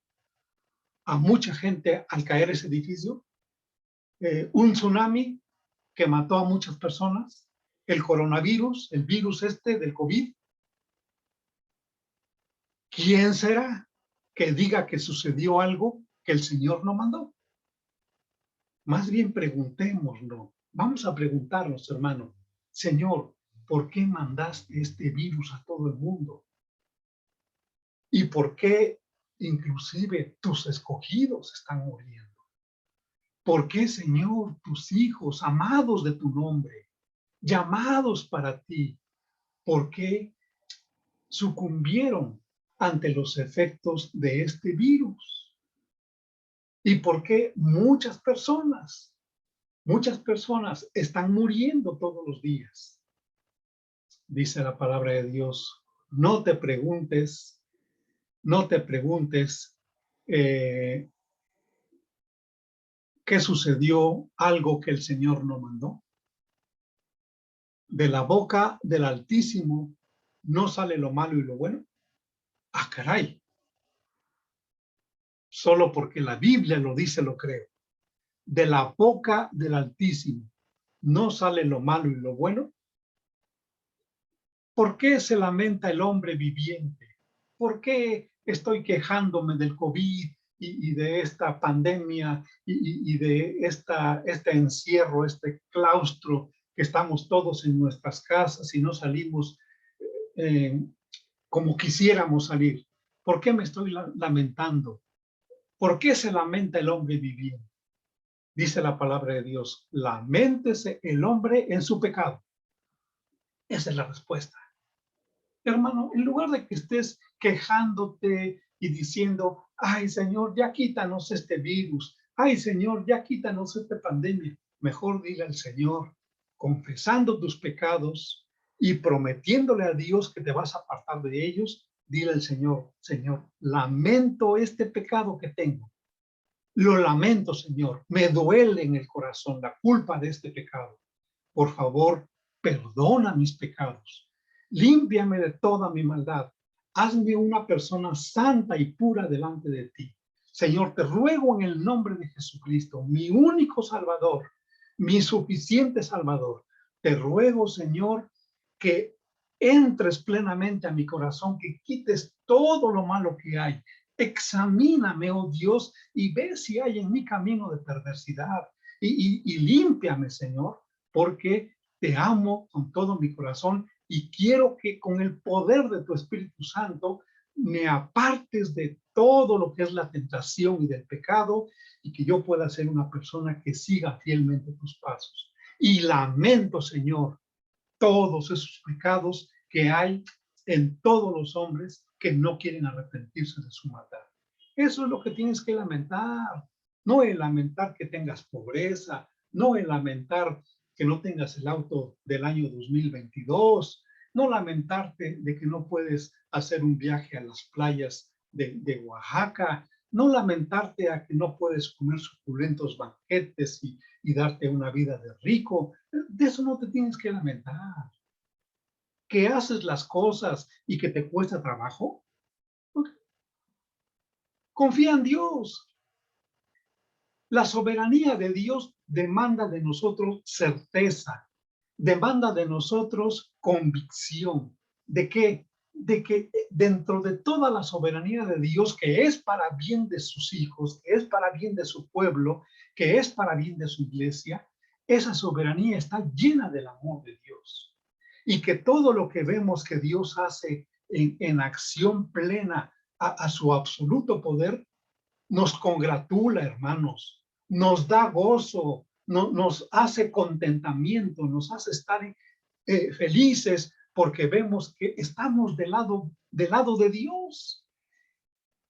a mucha gente al caer ese edificio? ¿Un tsunami que mató a muchas personas? ¿El coronavirus, el virus del COVID? ¿Quién será que diga que sucedió algo que el Señor no mandó? Más bien preguntémoslo. Vamos a preguntarnos, hermano, Señor, ¿por qué mandaste este virus a todo el mundo? ¿Y por qué inclusive tus escogidos están muriendo? ¿Por qué, Señor, tus hijos, amados de tu nombre, llamados para ti, por qué sucumbieron ante los efectos de este virus? ¿Y por qué muchas personas están muriendo todos los días? Dice la palabra de Dios, no te preguntes qué sucedió, algo que el Señor no mandó. De la boca del Altísimo no sale lo malo y lo bueno. Caray. Solo porque la Biblia lo dice, lo creo. De la boca del Altísimo no sale lo malo y lo bueno. ¿Por qué se lamenta el hombre viviente? ¿Por qué estoy quejándome del COVID y de esta pandemia y de este encierro, este claustro que estamos todos en nuestras casas y no salimos como quisiéramos salir? ¿Por qué me estoy lamentando? ¿Por qué se lamenta el hombre viviente? Dice la palabra de Dios, laméntese el hombre en su pecado. Esa es la respuesta. Hermano, en lugar de que estés quejándote y diciendo, ay Señor, ya quítanos este virus, ay Señor, ya quítanos esta pandemia, mejor dile al Señor, confesando tus pecados, y prometiéndole a Dios que te vas a apartar de ellos, dile al Señor, Señor, lamento este pecado que tengo. Lo lamento, Señor. Me duele en el corazón la culpa de este pecado. Por favor, perdona mis pecados. Límpiame de toda mi maldad. Hazme una persona santa y pura delante de ti. Señor, te ruego en el nombre de Jesucristo, mi único Salvador, mi suficiente Salvador. Te ruego, Señor, que entres plenamente a mi corazón, que quites todo lo malo que hay. Examíname, oh Dios, y ve si hay en mi camino de perversidad. Y límpiame, Señor, porque te amo con todo mi corazón y quiero que con el poder de tu Espíritu Santo me apartes de todo lo que es la tentación y del pecado y que yo pueda ser una persona que siga fielmente tus pasos. Y lamento, Señor, todos esos pecados que hay en todos los hombres que no quieren arrepentirse de su maldad. Eso es lo que tienes que lamentar. No el lamentar que tengas pobreza, no el lamentar que no tengas el auto del año 2022, no lamentarte de que no puedes hacer un viaje a las playas de Oaxaca, no lamentarte a que no puedes comer suculentos banquetes y darte una vida de rico. De eso no te tienes que lamentar. Que haces las cosas y que te cuesta trabajo, okay. Confía en Dios. La soberanía de Dios demanda de nosotros certeza, demanda de nosotros convicción. ¿De qué? De que dentro de toda la soberanía de Dios, que es para bien de sus hijos, que es para bien de su pueblo, que es para bien de su iglesia, esa soberanía está llena del amor de Dios. Y que todo lo que vemos que Dios hace en acción plena a su absoluto poder, nos congratula, hermanos, nos da gozo, nos hace contentamiento, nos hace estar felices porque vemos que estamos del lado de Dios.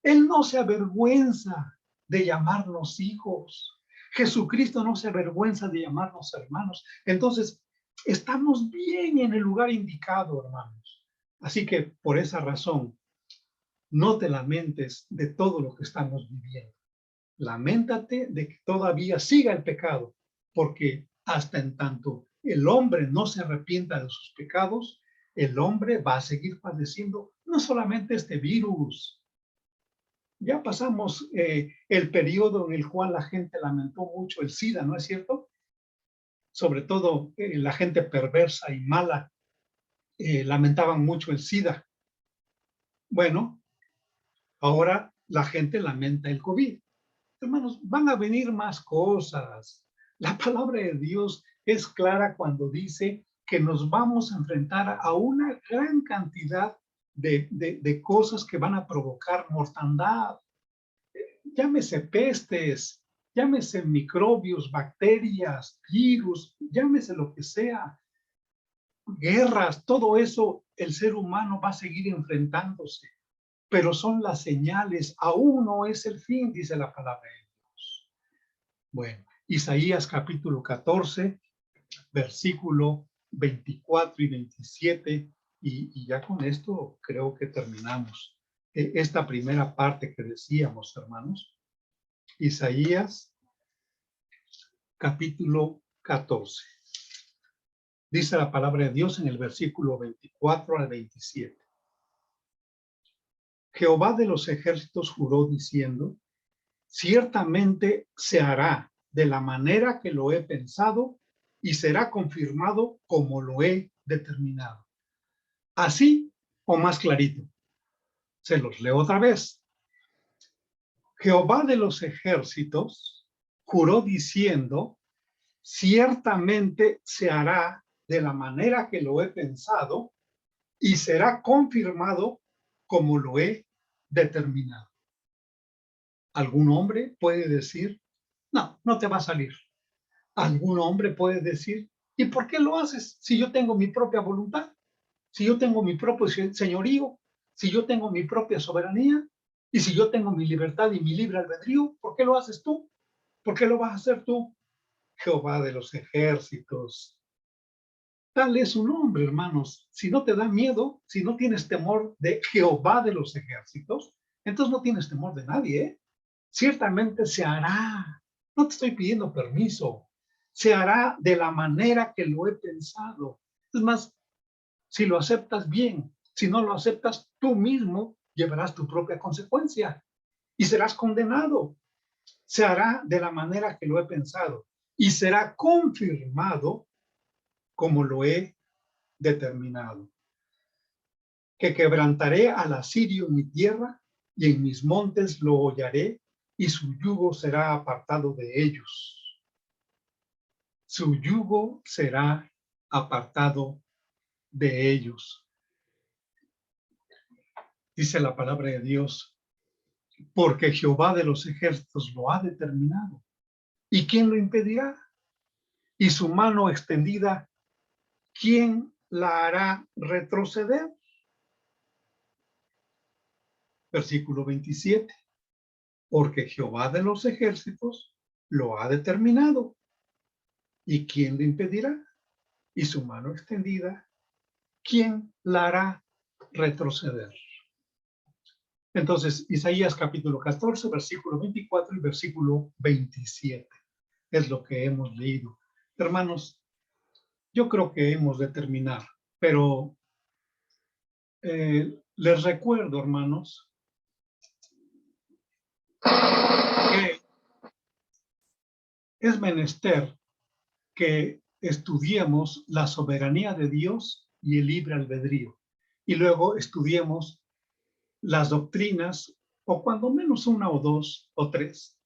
Él no se avergüenza de llamarnos hijos. Jesucristo no se avergüenza de llamarnos hermanos. Entonces, estamos bien en el lugar indicado, hermanos. Así que por esa razón, no te lamentes de todo lo que estamos viviendo. Lamentate de que todavía siga el pecado, porque hasta en tanto el hombre no se arrepienta de sus pecados, el hombre va a seguir padeciendo no solamente este virus. Ya pasamos el periodo en el cual la gente lamentó mucho el SIDA, ¿no es cierto? Sobre todo la gente perversa y mala lamentaban mucho el SIDA. Bueno, ahora la gente lamenta el COVID. Hermanos, van a venir más cosas. La palabra de Dios es clara cuando dice que nos vamos a enfrentar a una gran cantidad de cosas que van a provocar mortandad. Llámese pestes, llámese microbios, bacterias, virus, llámese lo que sea, guerras, todo eso el ser humano va a seguir enfrentándose, pero son las señales, aún no es el fin, dice la palabra de Dios. Bueno, Isaías capítulo 14, versículo 24 y 27, y ya con esto creo que terminamos esta primera parte que decíamos, hermanos. Isaías capítulo 14. Dice la palabra de Dios en el versículo 24 al 27. Jehová de los ejércitos juró diciendo, ciertamente se hará de la manera que lo he pensado y será confirmado como lo he determinado. Así o más clarito. Se los leo otra vez. Jehová de los ejércitos juró diciendo, ciertamente se hará de la manera que lo he pensado y será confirmado como lo he determinado. Algún hombre puede decir, no, no te va a salir. Algún hombre puede decir, ¿y por qué lo haces si yo tengo mi propia voluntad? Si yo tengo mi propio señorío, si yo tengo mi propia soberanía y si yo tengo mi libertad y mi libre albedrío, ¿por qué lo haces tú? ¿Por qué lo vas a hacer tú? Jehová de los ejércitos Tal es su nombre, hermanos. Si no te da miedo, si no tienes temor de Jehová de los ejércitos, entonces no tienes temor de nadie, ¿eh? Ciertamente se hará. No te estoy pidiendo permiso. Se hará de la manera que lo he pensado. Es más, si lo aceptas bien, si no lo aceptas, tú mismo llevarás tu propia consecuencia y serás condenado. Se hará de la manera que lo he pensado y será confirmado como lo he determinado. Que quebrantaré al asirio en mi tierra y en mis montes lo hollaré y su yugo será apartado de ellos. Su yugo será apartado de ellos. Dice la palabra de Dios, porque Jehová de los ejércitos lo ha determinado. ¿Y quién lo impedirá? Y su mano extendida, ¿quién la hará retroceder? Versículo 27. Porque Jehová de los ejércitos lo ha determinado. ¿Y quién lo impedirá? Y su mano extendida, ¿quién la hará retroceder? Entonces, Isaías capítulo 14, versículo 24 y versículo 27 es lo que hemos leído. Hermanos, yo creo que hemos de terminar, pero les recuerdo, hermanos, que es menester que estudiemos la soberanía de Dios y el libre albedrío, y luego estudiemos las doctrinas, o cuando menos una o dos o tres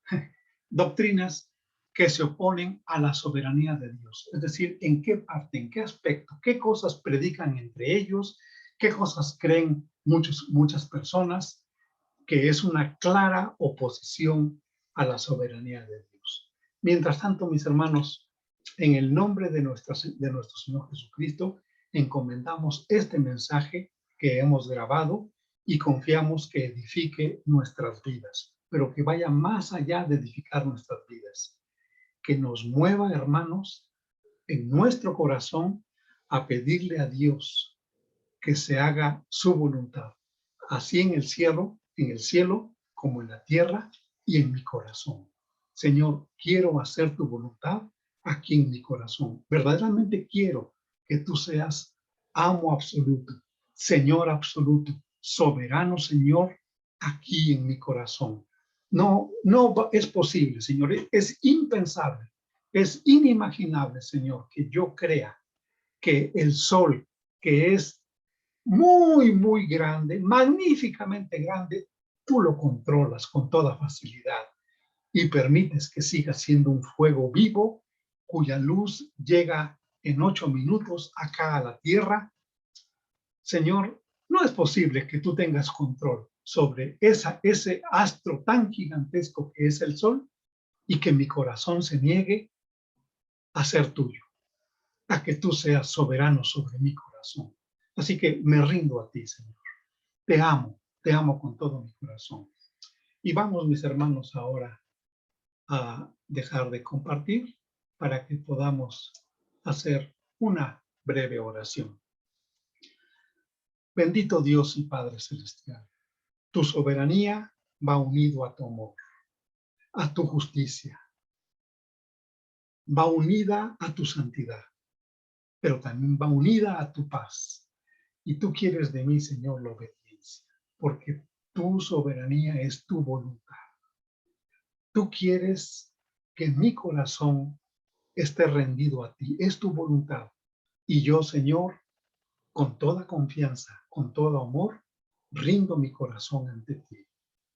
doctrinas que se oponen a la soberanía de Dios. Es decir, en qué parte, en qué aspecto, qué cosas predican entre ellos, qué cosas creen muchas personas, que es una clara oposición a la soberanía de Dios. Mientras tanto, mis hermanos, en el nombre de nuestro Señor Jesucristo, encomendamos este mensaje que hemos grabado y confiamos que edifique nuestras vidas, pero que vaya más allá de edificar nuestras vidas, que nos mueva, hermanos, en nuestro corazón a pedirle a Dios que se haga su voluntad, así en el cielo como en la tierra y en mi corazón. Señor, quiero hacer tu voluntad aquí en mi corazón. Verdaderamente quiero que tú seas amo absoluto, Señor absoluto, soberano Señor, aquí en mi corazón. No, no es posible, Señor, es impensable, es inimaginable, Señor, que yo crea que el sol, que es muy, muy grande, magníficamente grande, tú lo controlas con toda facilidad y permites que siga siendo un fuego vivo cuya luz llega en 8 minutos acá a la tierra. Señor, no es posible que tú tengas control sobre ese astro tan gigantesco que es el sol y que mi corazón se niegue a ser tuyo, a que tú seas soberano sobre mi corazón. Así que me rindo a ti, Señor. Te amo con todo mi corazón. Y vamos, mis hermanos, ahora a dejar de compartir para que podamos hacer una breve oración. Bendito Dios y Padre Celestial, tu soberanía va unido a tu amor, a tu justicia, va unida a tu santidad, pero también va unida a tu paz. Y tú quieres de mí, Señor, la obediencia, porque tu soberanía es tu voluntad. Tú quieres que mi corazón esté rendido a ti, es tu voluntad. Y yo, Señor, con toda confianza, con todo amor, rindo mi corazón ante ti.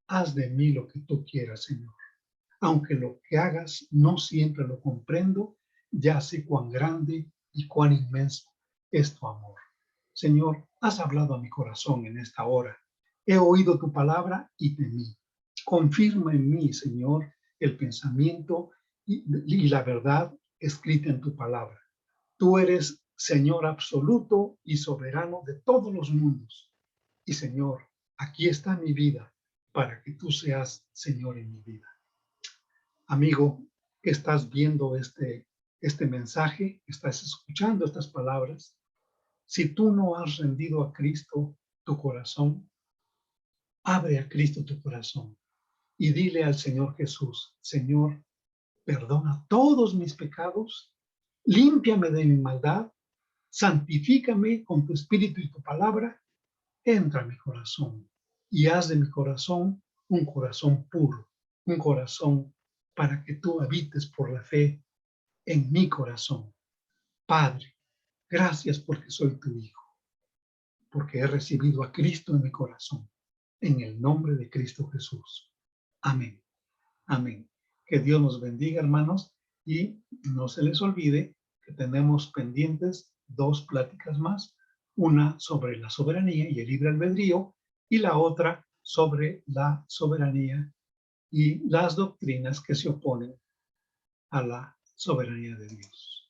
Haz de mí lo que tú quieras, Señor. Aunque lo que hagas no siempre lo comprendo, ya sé cuán grande y cuán inmenso es tu amor. Señor, has hablado a mi corazón en esta hora. He oído tu palabra y temí. Confirma en mí, Señor, el pensamiento y la verdad escrita en tu palabra. Tú eres Señor absoluto y soberano de todos los mundos. Y Señor, aquí está mi vida para que tú seas Señor en mi vida. Amigo, que estás viendo este mensaje, estás escuchando estas palabras, si tú no has rendido a Cristo tu corazón, abre a Cristo tu corazón y dile al Señor Jesús, Señor, perdona todos mis pecados, límpiame de mi maldad, santifícame con tu espíritu y tu palabra, entra a mi corazón y haz de mi corazón un corazón puro, un corazón para que tú habites por la fe en mi corazón. Padre, gracias porque soy tu hijo, porque he recibido a Cristo en mi corazón, en el nombre de Cristo Jesús. Amén. Amén. Que Dios nos bendiga, hermanos, y no se les olvide que tenemos pendientes 2 pláticas más, una sobre la soberanía y el libre albedrío, y la otra sobre la soberanía y las doctrinas que se oponen a la soberanía de Dios.